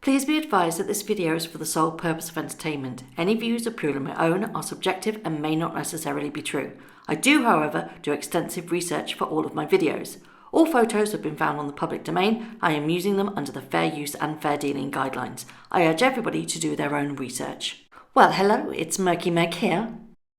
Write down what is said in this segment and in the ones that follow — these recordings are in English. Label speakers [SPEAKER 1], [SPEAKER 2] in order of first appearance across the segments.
[SPEAKER 1] Please be advised that this video is for the sole purpose of entertainment. Any views are purely my own, are subjective and may not necessarily be true. I do, however, do extensive research for all of my videos. All photos have been found on the public domain. I am using them under the fair use and fair dealing guidelines. I urge everybody to do their own research. Well, hello, it's Murky Meg here.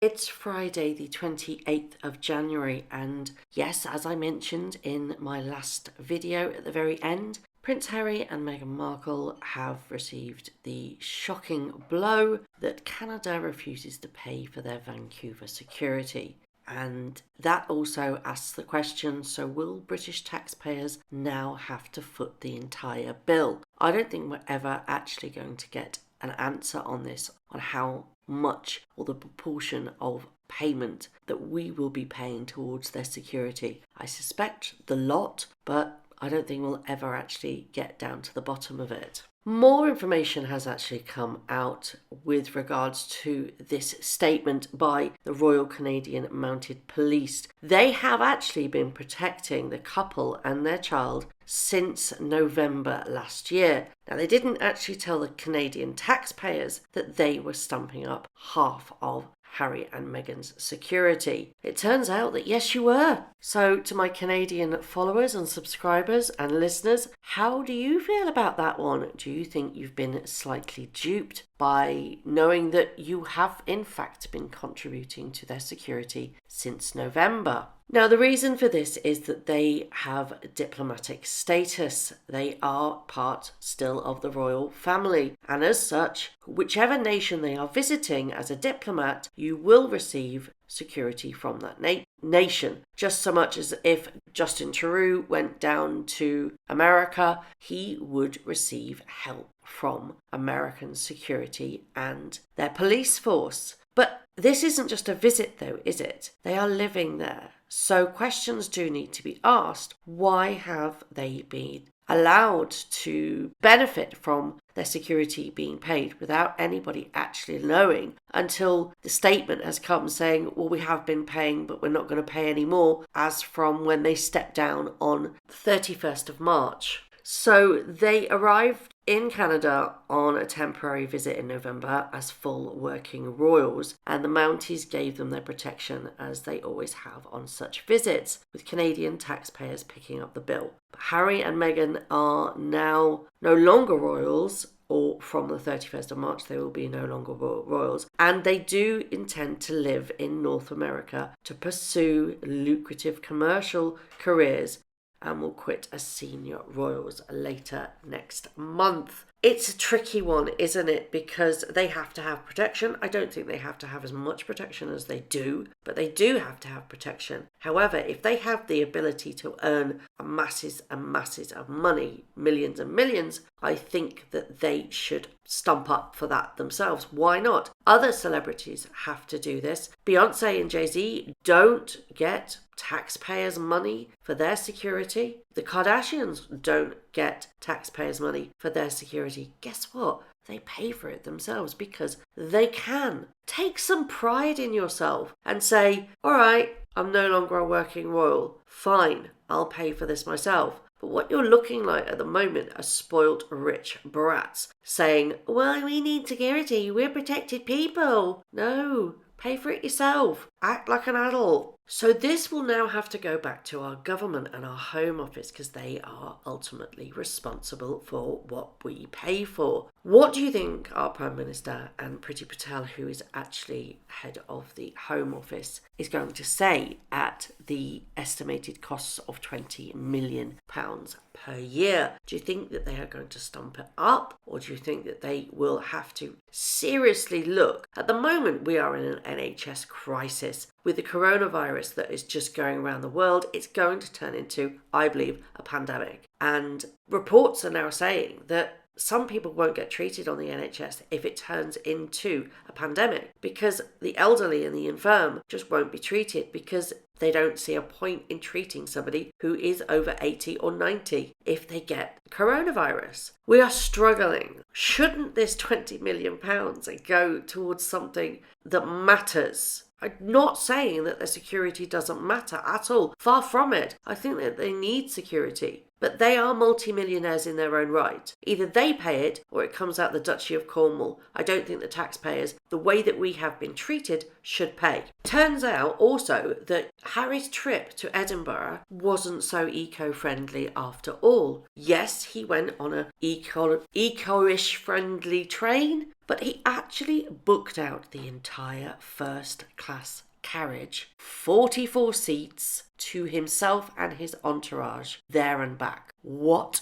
[SPEAKER 1] It's Friday the 28th of January and yes, as I mentioned in my last video at the very end, Prince Harry and Meghan Markle have received the shocking blow that Canada refuses to pay for their Vancouver security. And that also asks the question, so will British taxpayers now have to foot the entire bill? I don't think we're ever actually going to get an answer on this, on how much or the proportion of payment that we will be paying towards their security. I suspect the lot, but I don't think we'll ever actually get down to the bottom of it. More information has actually come out with regards to this statement by the Royal Canadian Mounted Police. They have actually been protecting the couple and their child since November last year. Now, they didn't actually tell the Canadian taxpayers that they were stumping up half of Harry and Meghan's security. It turns out that yes, you were. So to my Canadian followers and subscribers and listeners, how do you feel about that one? Do you think you've been slightly duped by knowing that you have in fact been contributing to their security since November? Now, the reason for this is that they have diplomatic status. They are part still of the royal family. And as such, whichever nation they are visiting as a diplomat, you will receive security from that nation. Just so much as if Justin Trudeau went down to America, he would receive help from American security and their police force. But this isn't just a visit though, is it? They are living there. So questions do need to be asked. Why have they been allowed to benefit from their security being paid without anybody actually knowing until the statement has come saying, well, we have been paying, but we're not going to pay anymore, as from when they stepped down on the 31st of March. So they arrived in Canada on a temporary visit in November as full working royals, and the Mounties gave them their protection as they always have on such visits, with Canadian taxpayers picking up the bill. But Harry and Meghan are now no longer royals, or from the 31st of March they will be no longer royals, and they do intend to live in North America to pursue lucrative commercial careers and will quit as senior royals later next month. It's a tricky one, isn't it? Because they have to have protection. I don't think they have to have as much protection as they do, but they do have to have protection. However, if they have the ability to earn masses and masses of money, millions and millions, I think that they should stump up for that themselves. Why not? Other celebrities have to do this. Beyonce and Jay-Z don't get taxpayers' money for their security. The Kardashians don't get taxpayers' money for their security. Guess what? They pay for it themselves because they can. Take some pride in yourself and say, all right, I'm no longer a working royal. Fine, I'll pay for this myself. But what you're looking like at the moment are spoilt rich brats saying, well, we need security, we're protected people. No, pay for it yourself. Act like an adult. So this will now have to go back to our government and our Home Office because they are ultimately responsible for what we pay for. What do you think our Prime Minister and Priti Patel, who is actually head of the Home Office, is going to say at the estimated costs of £20 million per year? Do you think that they are going to stump it up, or do you think that they will have to seriously look? At the moment, we are in an NHS crisis. With the coronavirus that is just going around the world, it's going to turn into, I believe, a pandemic. And reports are now saying that some people won't get treated on the NHS if it turns into a pandemic, because the elderly and the infirm just won't be treated because they don't see a point in treating somebody who is over 80 or 90 if they get coronavirus. We are struggling. Shouldn't this £20 million go towards something that matters? I'm not saying that their security doesn't matter at all. Far from it. I think that they need security. but they are multimillionaires in their own right. Either they pay it or it comes out the Duchy of Cornwall. I don't think the taxpayers, the way that we have been treated, should pay. Turns out also that Harry's trip to Edinburgh wasn't so eco-friendly after all. Yes, he went on a eco-ish friendly train, but he actually booked out the entire first class carriage, 44 seats, to himself and his entourage, there and back. What?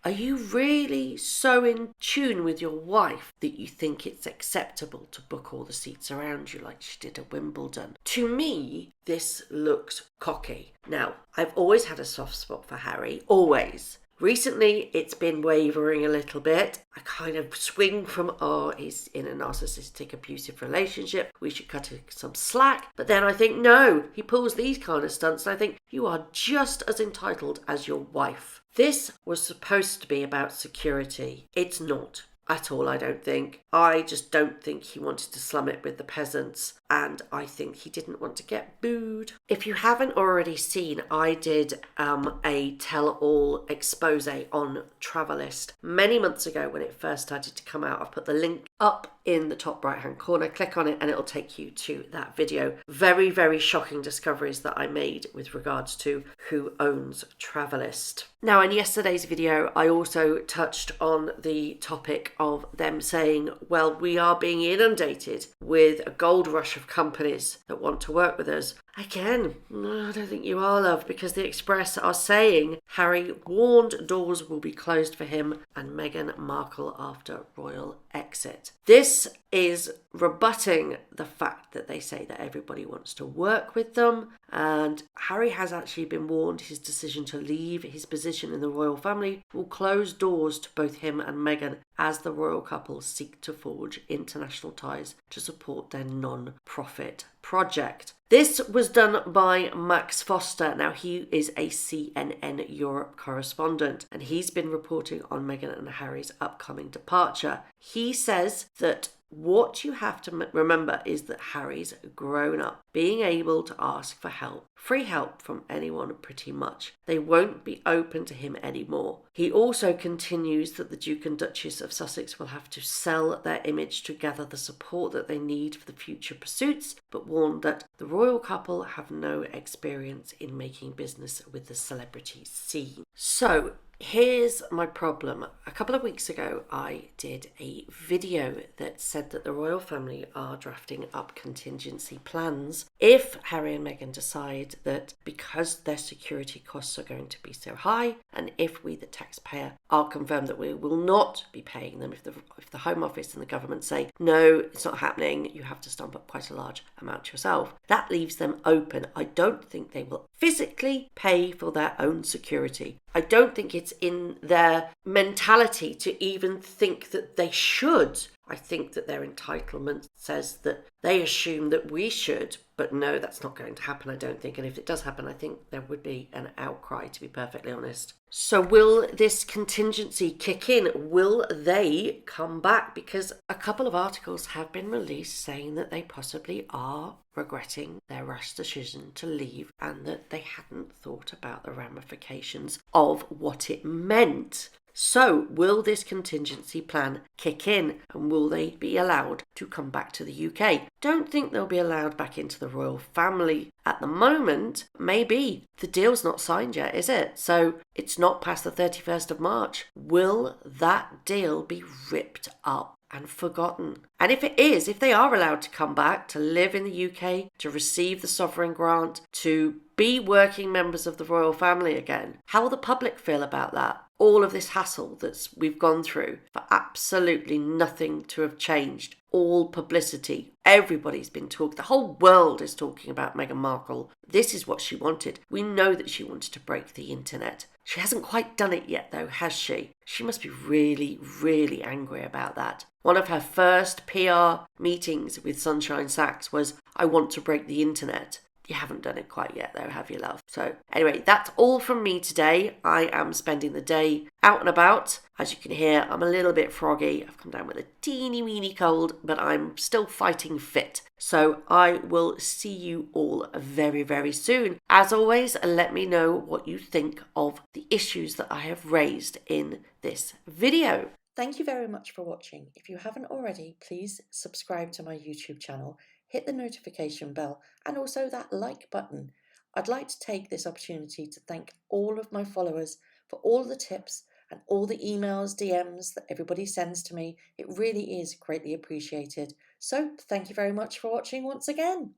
[SPEAKER 1] Are you really so in tune with your wife that you think it's acceptable to book all the seats around you like she did at Wimbledon? To me, this looks cocky. Now, I've always had a soft spot for Harry, always. Recently, it's been wavering a little bit. I kind of swing from, he's in a narcissistic, abusive relationship. We should cut him some slack. But then I think, no, he pulls these kind of stunts. And I think you are just as entitled as your wife. This was supposed to be about security. It's not at all, I don't think. I just don't think he wanted to slum it with the peasants. And I think he didn't want to get booed. If you haven't already seen, I did a tell-all expose on Travelist many months ago when it first started to come out. I've put the link up in the top right-hand corner. Click on it and it'll take you to that video. Very, very shocking discoveries that I made with regards to who owns Travelist. Now, in yesterday's video, I also touched on the topic of them saying, well, we are being inundated with a gold rush of companies that want to work with us. Again, I don't think you are, love, because the Express are saying Harry warned doors will be closed for him and Meghan Markle after royal exit. This is rebutting the fact that they say that everybody wants to work with them, and Harry has actually been warned his decision to leave his position in the royal family will close doors to both him and Meghan as the royal couple seek to forge international ties to support their non-profit project. This was done by Max Foster. Now, he is a CNN Europe correspondent, and he's been reporting on Meghan and Harry's upcoming departure. He says that what you have to remember is that Harry's grown up, being able to ask for help, free help from anyone pretty much. They won't be open to him anymore. He also continues that the Duke and Duchess of Sussex will have to sell their image to gather the support that they need for the future pursuits, but warned that the royal couple have no experience in making business with the celebrity scene. So, here's my problem. A couple of weeks ago, I did a video that said that the royal family are drafting up contingency plans if Harry and Meghan decide that because their security costs are going to be so high, and if we, the taxpayer, are confirmed that we will not be paying them, if the Home Office and the government say, no, it's not happening, you have to stump up quite a large amount yourself, that leaves them open. I don't think they will physically pay for their own security. I don't think it's in their mentality to even think that they should. I think that their entitlement says that they assume that we should, but no, that's not going to happen, I don't think. And if it does happen, I think there would be an outcry, to be perfectly honest. So will this contingency kick in? Will they come back? Because a couple of articles have been released saying that they possibly are regretting their rash decision to leave and that they hadn't thought about the ramifications of what it meant. So, will this contingency plan kick in and will they be allowed to come back to the UK? Don't think they'll be allowed back into the royal family at the moment. Maybe. The deal's not signed yet, is it? So, it's not past the 31st of March. Will that deal be ripped up and forgotten? And if it is, if they are allowed to come back to live in the UK, to receive the sovereign grant, to be working members of the royal family again, how will the public feel about that? All of this hassle that we've gone through for absolutely nothing to have changed. All publicity. Everybody's been talking. The whole world is talking about Meghan Markle. This is what she wanted. We know that she wanted to break the internet. She hasn't quite done it yet, though, has she? She must be really, really angry about that. One of her first PR meetings with Sunshine Sachs was, I want to break the internet. You haven't done it quite yet though, have you, love? So anyway, that's all from me today. I am spending the day out and about. As you can hear, I'm a little bit froggy. I've come down with a teeny weeny cold, but I'm still fighting fit. So I will see you all very, very soon. As always, let me know what you think of the issues that I have raised in this video. Thank you very much for watching. If you haven't already, please subscribe to my YouTube channel, hit the notification bell and also that like button. I'd like to take this opportunity to thank all of my followers for all the tips and all the emails, DMs that everybody sends to me. It really is greatly appreciated. So thank you very much for watching once again.